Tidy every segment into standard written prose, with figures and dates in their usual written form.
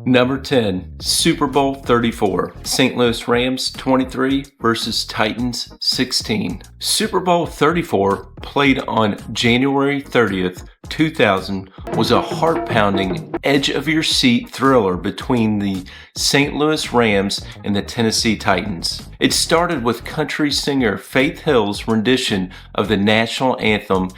Number 10, Super Bowl 34, St. Louis Rams 23 versus Titans 16. Super Bowl 34, played on January 30th, 2000, was a heart-pounding, edge-of-your-seat thriller between the St. Louis Rams and the Tennessee Titans. It started with country singer Faith Hill's rendition of the national anthem,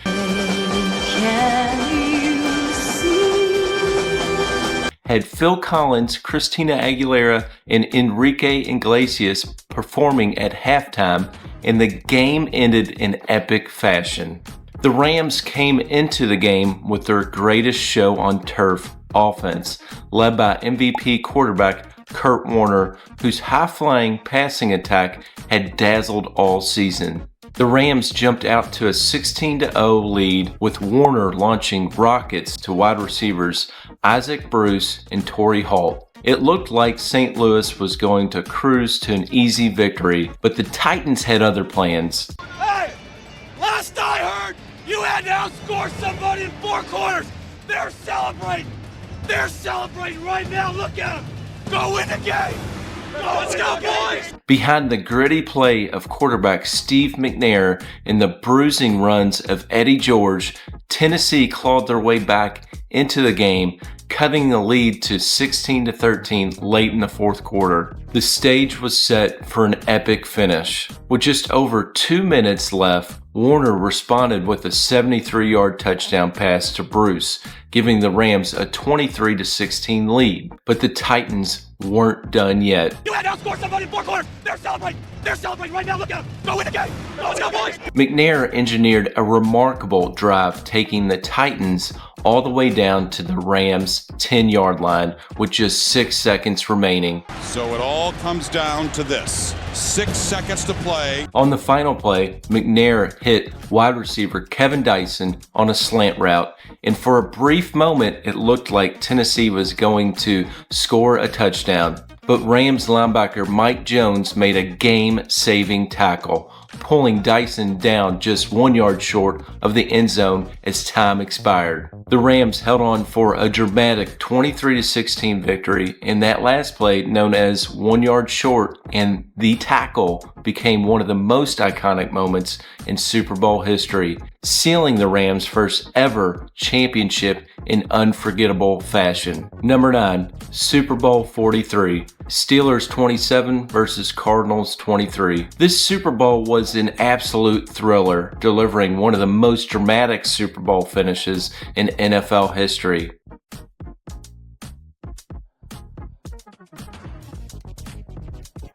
had Phil Collins, Christina Aguilera, and Enrique Iglesias performing at halftime, and the game ended in epic fashion. The Rams came into the game with their greatest show on turf offense, led by MVP quarterback Kurt Warner, whose high-flying passing attack had dazzled all season. The Rams jumped out to a 16-0 lead, with Warner launching rockets to wide receivers Isaac Bruce and Torrey Holt. It looked like St. Louis was going to cruise to an easy victory, but the Titans had other plans. Hey! Last I heard, you had to outscore somebody in 4 quarters! They're celebrating! They're celebrating right now! Look at them! Go win the game! Let's go, boys! Behind the gritty play of quarterback Steve McNair and the bruising runs of Eddie George, Tennessee clawed their way back into the game, cutting the lead to 16-13 late in the fourth quarter. The stage was set for an epic finish. With just over 2 minutes left, Warner responded with a 73-yard touchdown pass to Bruce, giving the Rams a 23-16 lead. But the Titans weren't done yet. You had to outscore somebody in 4 quarters! They're celebrating! They're celebrating right now! Look at them! Go win the game! Let's go, boys! McNair engineered a remarkable drive, taking the Titans all the way down to the Rams' 10-yard line with just 6 seconds remaining. So it all comes down to this. 6 seconds to play. On the final play, McNair hit wide receiver Kevin Dyson on a slant route, and for a brief moment it looked like Tennessee was going to score a touchdown. But Rams linebacker Mike Jones made a game-saving tackle, pulling Dyson down just 1 yard short of the end zone as time expired. The Rams held on for a dramatic 23-16 victory, and that last play, known as 1 yard short and the tackle, became one of the most iconic moments in Super Bowl history, sealing the Rams' first ever championship in unforgettable fashion. Number 9, Super Bowl 43, Steelers 27 versus Cardinals 23. This Super Bowl was an absolute thriller, delivering one of the most dramatic Super Bowl finishes in NFL history.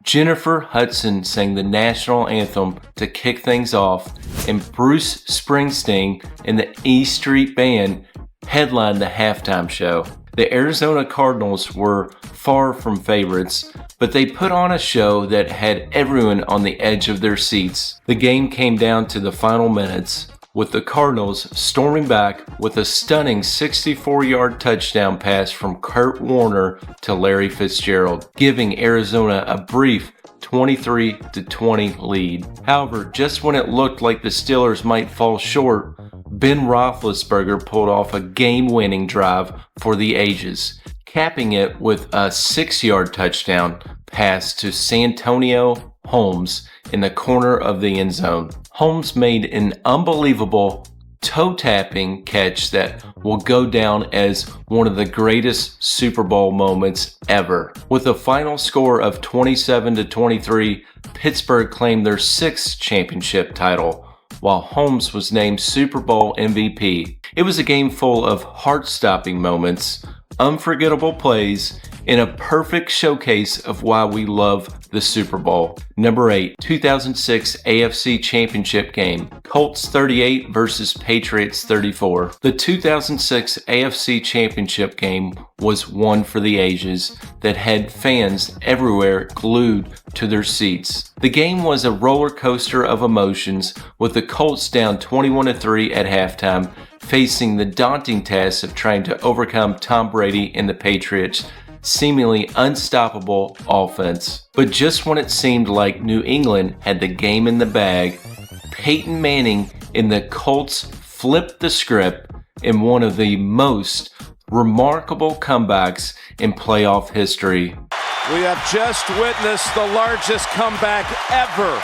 Jennifer Hudson sang the national anthem to kick things off, and Bruce Springsteen and the E Street Band headlined the halftime show. The Arizona Cardinals were far from favorites, but they put on a show that had everyone on the edge of their seats. The game came down to the final minutes, with the Cardinals storming back with a stunning 64-yard touchdown pass from Kurt Warner to Larry Fitzgerald, giving Arizona a brief 23-20 lead. However, just when it looked like the Steelers might fall short, Ben Roethlisberger pulled off a game-winning drive for the ages, capping it with a 6-yard touchdown pass to Santonio Holmes in the corner of the end zone. Holmes made an unbelievable toe-tapping catch that will go down as one of the greatest Super Bowl moments ever. With a final score of 27-23, Pittsburgh claimed their 6th championship title, while Holmes was named Super Bowl MVP. It was a game full of heart-stopping moments, unforgettable plays, and a perfect showcase of why we love the Super Bowl. Number 8, 2006 AFC Championship game, Colts 38 versus Patriots 34. The 2006 AFC Championship game was one for the ages that had fans everywhere glued to their seats. The game was a roller coaster of emotions, with the Colts down 21-3 at halftime, facing the daunting task of trying to overcome Tom Brady and the Patriots' seemingly unstoppable offense. But just when it seemed like New England had the game in the bag, Peyton Manning and the Colts flipped the script in one of the most remarkable comebacks in playoff history. We have just witnessed the largest comeback ever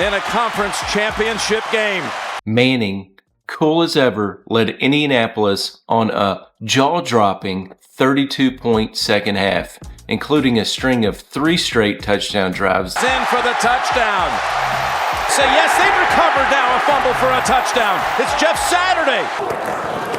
in a conference championship game. Manning, cool as ever, led Indianapolis on a jaw-dropping 32-point second half, including a string of 3 straight touchdown drives. In for the touchdown. Say yes, they've recovered now, a fumble for a touchdown. It's Jeff Saturday.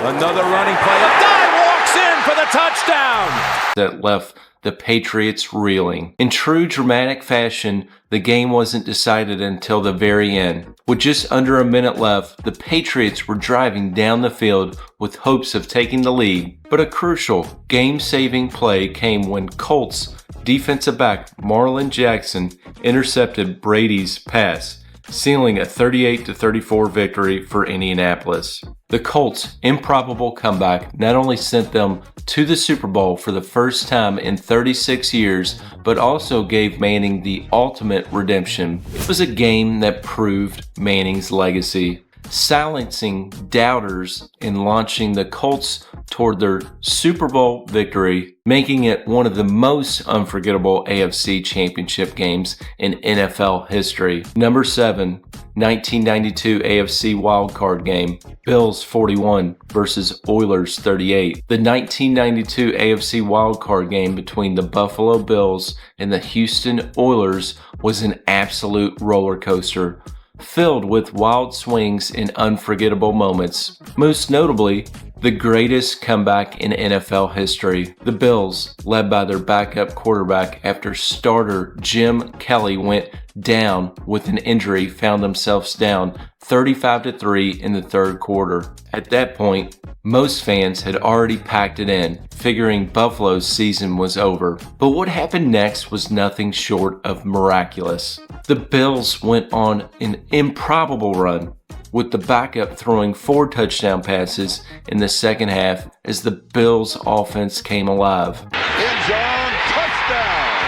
Another running play. A dive walks in for the touchdown. That left the Patriots reeling. In true dramatic fashion, the game wasn't decided until the very end. With just under a minute left, the Patriots were driving down the field with hopes of taking the lead. But a crucial, game-saving play came when Colts defensive back Marlon Jackson intercepted Brady's pass, sealing a 38-34 victory for Indianapolis. The Colts' improbable comeback not only sent them to the Super Bowl for the first time in 36 years, but also gave Manning the ultimate redemption. It was a game that proved Manning's legacy, silencing doubters and launching the Colts toward their Super Bowl victory, making it one of the most unforgettable AFC Championship games in NFL history. Number 7, 1992 AFC wildcard game, Bills 41 versus Oilers 38. The 1992 AFC wildcard game between the Buffalo Bills and the Houston Oilers was an absolute roller coaster, filled with wild swings and unforgettable moments. Most notably, the greatest comeback in NFL history. The Bills, led by their backup quarterback after starter Jim Kelly went down with an injury, found themselves down 35-3 in the third quarter. At that point, most fans had already packed it in, figuring Buffalo's season was over. But what happened next was nothing short of miraculous. The Bills went on an improbable run, with the backup throwing 4 touchdown passes in the second half as the Bills' offense came alive. End zone touchdown.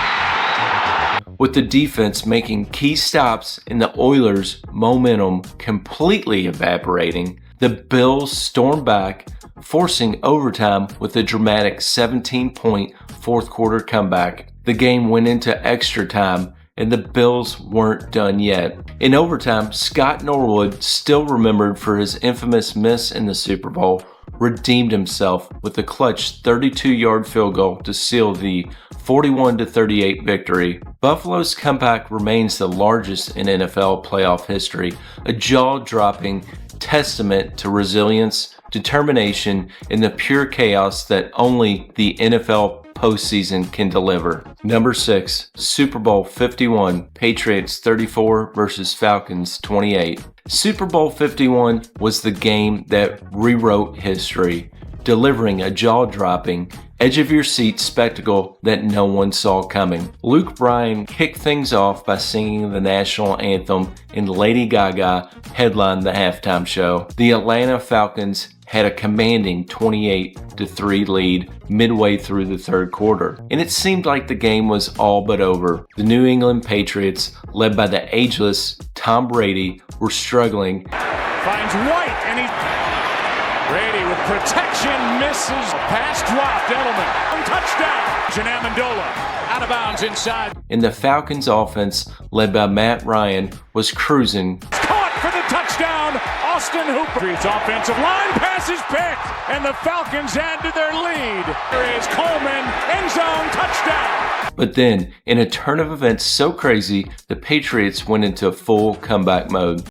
With the defense making key stops and the Oilers' momentum completely evaporating, the Bills stormed back, forcing overtime with a dramatic 17-point fourth quarter comeback. The game went into extra time, and the Bills weren't done yet. In overtime, Scott Norwood, still remembered for his infamous miss in the Super Bowl, redeemed himself with a clutch 32-yard field goal to seal the 41-38 victory. Buffalo's comeback remains the largest in NFL playoff history, a jaw-dropping testament to resilience, determination, and the pure chaos that only the NFL postseason can deliver. Number 6, Super Bowl 51, Patriots 34 versus Falcons 28. Super Bowl 51 was the game that rewrote history, delivering a jaw-dropping, edge-of-your-seat spectacle that no one saw coming. Luke Bryan kicked things off by singing the national anthem, and Lady Gaga headlined the halftime show. The Atlanta Falcons had a commanding 28-3 lead midway through the third quarter, and it seemed like the game was all but over. The New England Patriots, led by the ageless Tom Brady, were struggling. Finds White, and Brady with protection, misses. Pass dropped, Edelman. Touchdown. Amendola out of bounds inside. And the Falcons offense, led by Matt Ryan, was cruising. Caught for the touchdown. Austin Hooper. Patriots offensive line pass is picked, and the Falcons add to their lead. Here is Coleman, end zone, touchdown. But then, in a turn of events so crazy, the Patriots went into full comeback mode.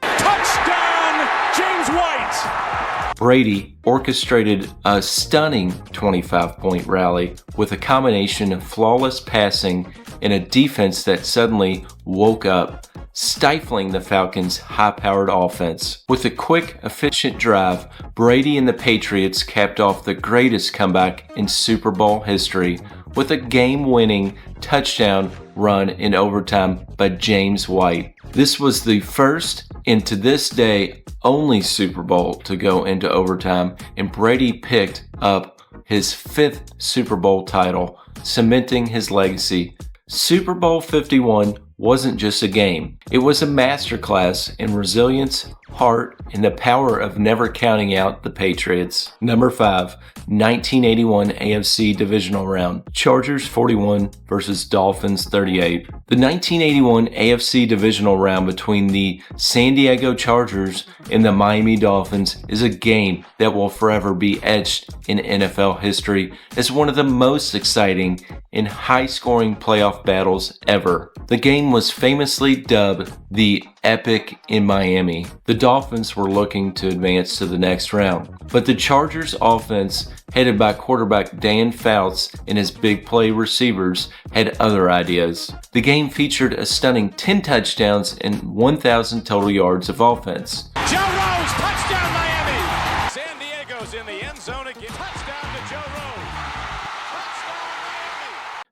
Touchdown, James White. Brady orchestrated a stunning 25-point rally with a combination of flawless passing and a defense that suddenly woke up, stifling the Falcons' high-powered offense. With a quick, efficient drive, Brady and the Patriots capped off the greatest comeback in Super Bowl history with a game-winning touchdown run in overtime by James White. This was the first, and to this day, only Super Bowl to go into overtime, and Brady picked up his 5th Super Bowl title, cementing his legacy. Super Bowl 51 wasn't just a game. It was a masterclass in resilience, heart, and the power of never counting out the Patriots. Number 5, 1981 AFC Divisional Round. Chargers 41 versus Dolphins 38. The 1981 AFC Divisional Round between the San Diego Chargers and the Miami Dolphins is a game that will forever be etched in NFL history as one of the most exciting and high-scoring playoff battles ever. The game was famously dubbed the Epic in Miami. The Dolphins were looking to advance to the next round, but the Chargers offense, headed by quarterback Dan Fouts and his big play receivers, had other ideas. The game featured a stunning 10 touchdowns and 1,000 total yards of offense. Joe Rose, touchdown Miami! San Diego's in the end zone again. Touchdown to Joe Rose.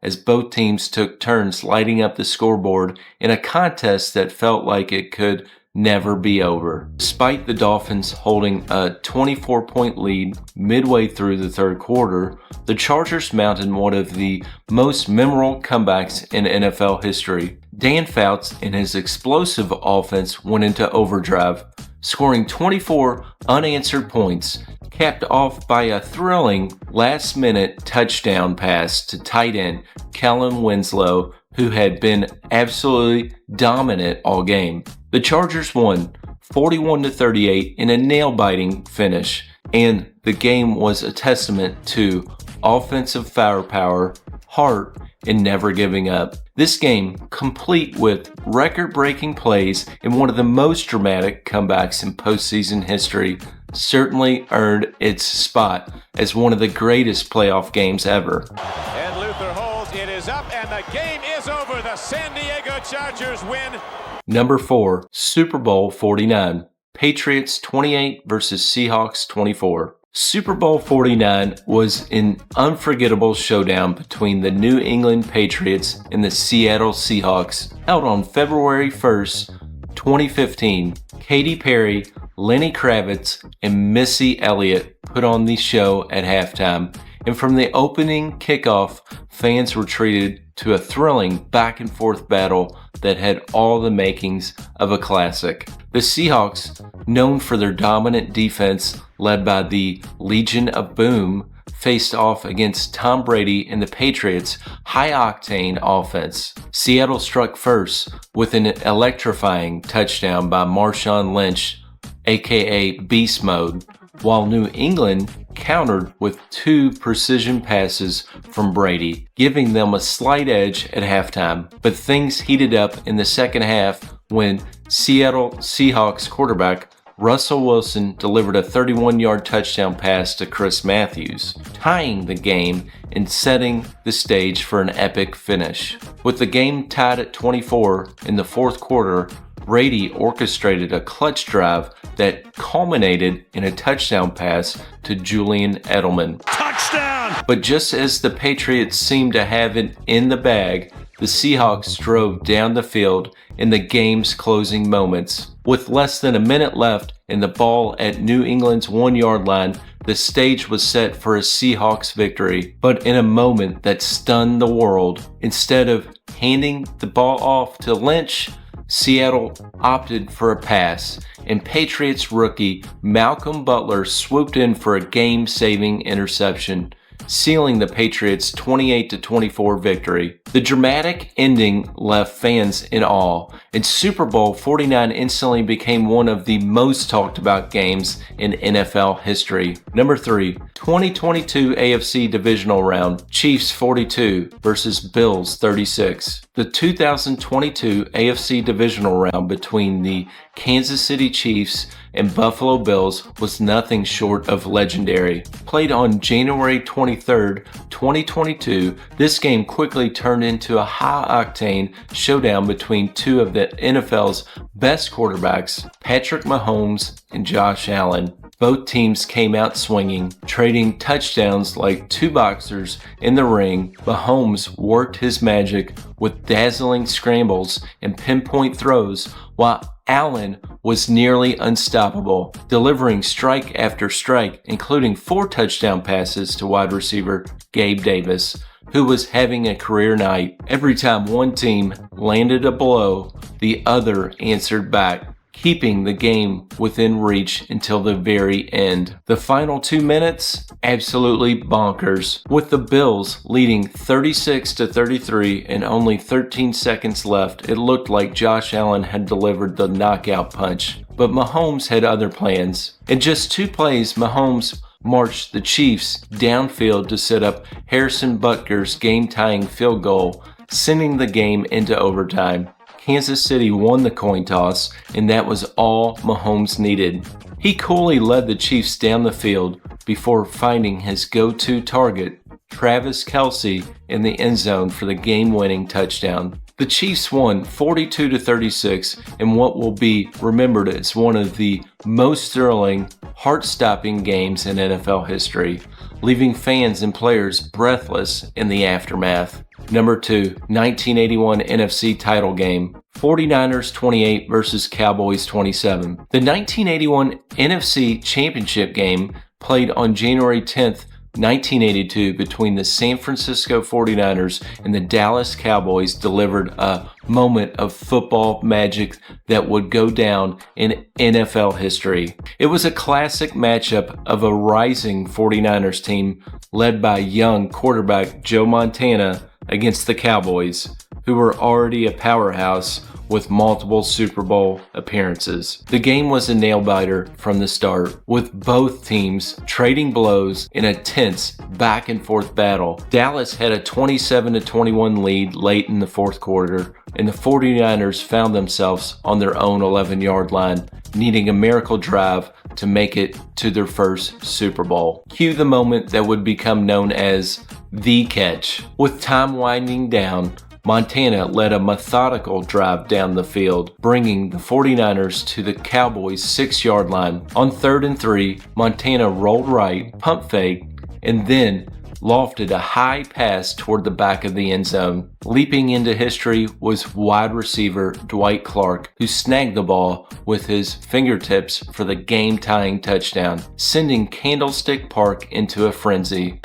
As both teams took turns lighting up the scoreboard in a contest that felt like it could never be over. Despite the Dolphins holding a 24-point lead midway through the third quarter, the Chargers mounted one of the most memorable comebacks in NFL history. Dan Fouts and his explosive offense went into overdrive, scoring 24 unanswered points, capped off by a thrilling last-minute touchdown pass to tight end Kellen Winslow, who had been absolutely dominant all game. The Chargers won 41-38 in a nail-biting finish, and the game was a testament to offensive firepower, heart, and never giving up. This game, complete with record-breaking plays and one of the most dramatic comebacks in postseason history, certainly earned its spot as one of the greatest playoff games ever. And Luther holds, it is up, and the game is over. The San Diego Chargers win. Number 4, Super Bowl 49. Patriots 28 versus Seahawks 24. Super Bowl 49 was an unforgettable showdown between the New England Patriots and the Seattle Seahawks, held on February 1st, 2015. Katy Perry, Lenny Kravitz, and Missy Elliott put on the show at halftime, and from the opening kickoff, fans were treated to a thrilling back-and-forth battle that had all the makings of a classic. The Seahawks, known for their dominant defense led by the Legion of Boom, faced off against Tom Brady and the Patriots' high-octane offense. Seattle struck first with an electrifying touchdown by Marshawn Lynch, aka Beast Mode, while New England countered with 2 precision passes from Brady, giving them a slight edge at halftime. But things heated up in the second half when Seattle Seahawks quarterback Russell Wilson delivered a 31-yard touchdown pass to Chris Matthews, tying the game and setting the stage for an epic finish. With the game tied at 24 in the fourth quarter, Brady orchestrated a clutch drive that culminated in a touchdown pass to Julian Edelman. Touchdown! But just as the Patriots seemed to have it in the bag, the Seahawks drove down the field in the game's closing moments. With less than a minute left and the ball at New England's 1-yard line, the stage was set for a Seahawks victory, but in a moment that stunned the world. Instead of handing the ball off to Lynch, Seattle opted for a pass, and Patriots rookie Malcolm Butler swooped in for a game-saving interception, sealing the Patriots' 28-24 victory. The dramatic ending left fans in awe, and Super Bowl 49 instantly became one of the most talked about games in NFL history. Number 3, 2022 AFC Divisional Round, Chiefs 42 versus Bills 36. The 2022 AFC Divisional Round between the Kansas City Chiefs and Buffalo Bills was nothing short of legendary. Played on January 23, 2022, this game quickly turned into a high-octane showdown between two of the NFL's best quarterbacks, Patrick Mahomes and Josh Allen. Both teams came out swinging, trading touchdowns like two boxers in the ring. Mahomes worked his magic with dazzling scrambles and pinpoint throws, while Allen was nearly unstoppable, delivering strike after strike, including 4 touchdown passes to wide receiver Gabe Davis, who was having a career night. Every time one team landed a blow, the other answered back, keeping the game within reach until the very end. The final 2 minutes, absolutely bonkers, with the Bills leading 36-33 and only 13 seconds left. It looked like Josh Allen had delivered the knockout punch, but Mahomes had other plans. In just 2 plays, Mahomes marched the Chiefs downfield to set up Harrison Butker's game-tying field goal, sending the game into overtime. Kansas City won the coin toss, and that was all Mahomes needed. He coolly led the Chiefs down the field before finding his go-to target, Travis Kelce, in the end zone for the game-winning touchdown. The Chiefs won 42-36 in what will be remembered as one of the most thrilling, heart-stopping games in NFL history, leaving fans and players breathless in the aftermath. Number 2, 1981 NFC title game. 49ers 28 versus Cowboys 27. The 1981 NFC Championship game played on January 10th, 1982 between the San Francisco 49ers and the Dallas Cowboys delivered a moment of football magic that would go down in NFL history. It was a classic matchup of a rising 49ers team led by young quarterback Joe Montana against the Cowboys, who were already a powerhouse with multiple Super Bowl appearances. The game was a nail-biter from the start, with both teams trading blows in a tense back-and-forth battle. Dallas had a 27-21 lead late in the fourth quarter, and the 49ers found themselves on their own 11-yard line, needing a miracle drive to make it to their first Super Bowl. Cue the moment that would become known as the catch. With time winding down, Montana led a methodical drive down the field, bringing the 49ers to the Cowboys' 6-yard line. On 3rd and 3, Montana rolled right, pump faked, and then lofted a high pass toward the back of the end zone. Leaping into history was wide receiver Dwight Clark, who snagged the ball with his fingertips for the game-tying touchdown, sending Candlestick Park into a frenzy.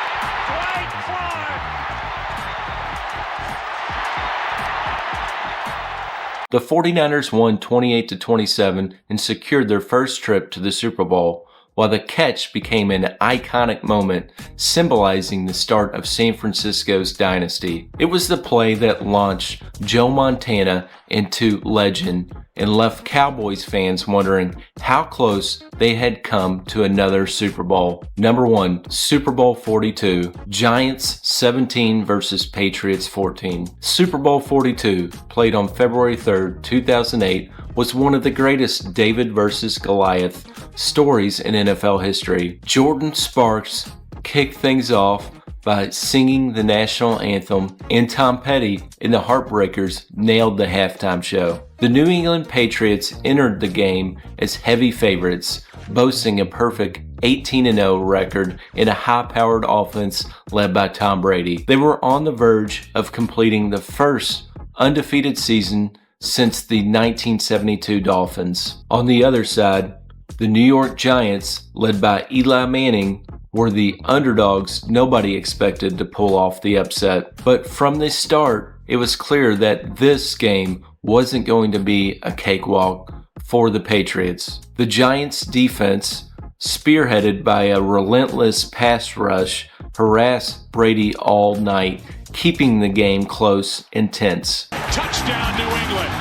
The 49ers won 28-27 and secured their first trip to the Super Bowl, while the catch became an iconic moment symbolizing the start of San Francisco's dynasty. It was the play that launched Joe Montana into legend and left Cowboys fans wondering how close they had come to another Super Bowl. Number 1, Super Bowl 42, Giants 17 versus Patriots 14. Super Bowl 42, played on February 3rd, 2008, was one of the greatest David versus Goliath stories in NFL history. Jordan Sparks kicked things off by singing the national anthem, and Tom Petty and the Heartbreakers nailed the halftime show. The New England Patriots entered the game as heavy favorites, boasting a perfect 18-0 record in a high-powered offense led by Tom Brady. They were on the verge of completing the first undefeated season since the 1972 Dolphins. On the other side, the New York Giants, led by Eli Manning, were the underdogs nobody expected to pull off the upset. But from the start, it was clear that this game wasn't going to be a cakewalk for the Patriots. The Giants' defense, spearheaded by a relentless pass rush, harassed Brady all night, keeping the game close and tense. Touchdown, New England.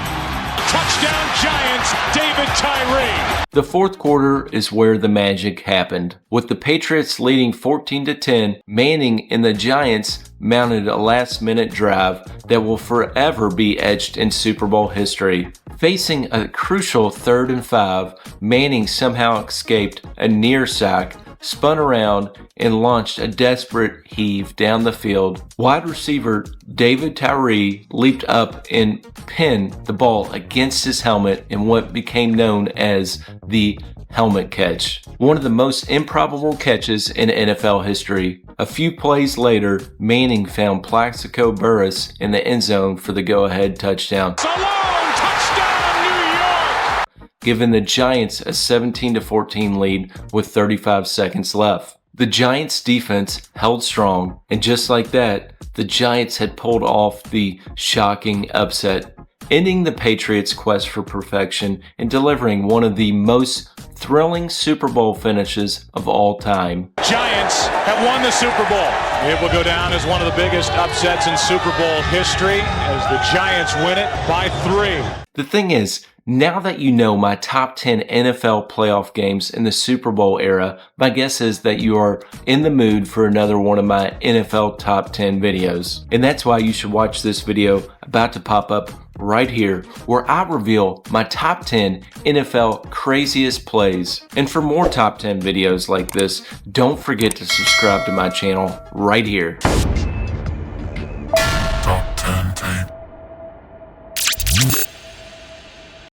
Touchdown, Giants, David Tyree. The fourth quarter is where the magic happened. With the Patriots leading 14-10, Manning and the Giants mounted a last-minute drive that will forever be etched in Super Bowl history. Facing a crucial 3rd and 5, Manning somehow escaped a near sack, spun around, and launched a desperate heave down the field. Wide receiver David Tyree leaped up and pinned the ball against his helmet in what became known as the helmet catch. One of the most improbable catches in NFL history. A few plays later, Manning found Plaxico Burress in the end zone for the go-ahead touchdown, giving the Giants a 17-14 lead with 35 seconds left. The Giants defense held strong, and just like that, the Giants had pulled off the shocking upset, ending the Patriots' quest for perfection and delivering one of the most thrilling Super Bowl finishes of all time. Giants have won the Super Bowl. It will go down as one of the biggest upsets in Super Bowl history as the Giants win it by 3. The thing is, now that you know my top 10 NFL playoff games in the Super Bowl era, my guess is that you are in the mood for another one of my NFL top 10 videos. And that's why you should watch this video about to pop up right here, where I reveal my top 10 NFL craziest plays. And for more top 10 videos like this, don't forget to subscribe to my channel right here.